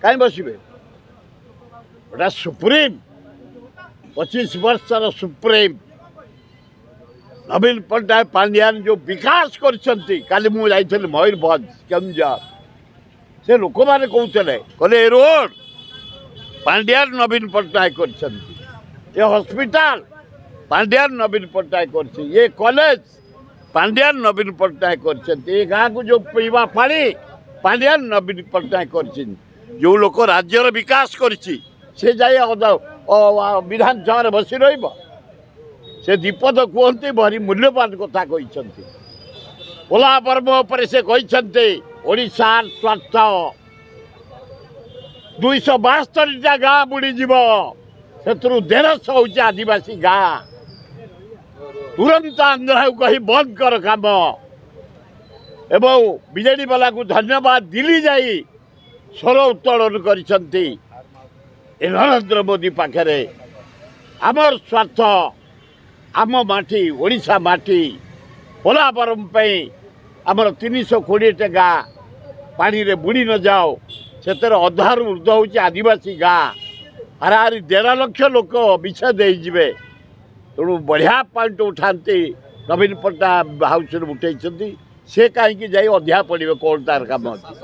कहीं बसबे गोटा supreme 25 वर्षर supreme नवीन पट्टनायक पांड्यान जो विकास कर मयूरभंज केमझर से लोक मैंने कहते कहले रोड पांड्यान नवीन पट्टनायक कर हॉस्पिटल पांड्यान नवीन पट्टनायक कर ये कॉलेज पांड्यान नवीन पट्टनायक कर गाँव को जो पीवा पानी पांड्यान नवीन पट्टनायक कर जो लोक राज्यर विकास कर विधानसभा बसी रही से दीपद कहते भारी मूल्यवान कथा कहते पोला पर्व पर से कहते ओडिशार स्वार्थ 272 गाँ बुड़ीज से 150 हूँ आदिवासी गाँ तुरंत आंध्र कही बंद कर काम एवं बीजेडी वाला को धन्यवाद दिल्ली जाई स्वर उत्तोलन कर नरेंद्र मोदी पाखे आमर स्वार्थ आम माटी ओडिशा माटी पोलापरम आमर 320 गाँ पानी रे बुड़ी न जाओ से अधार ऊर्ध हूँ आदिवासी गाँ हाराहारी 1.5 लाख लोक विच्छेद होते तेणु बढ़िया पॉइंट उठाते नवीन पट्टनायक हाउस उठे से कहीं अधिया पड़े कौन तार काम अच्छी।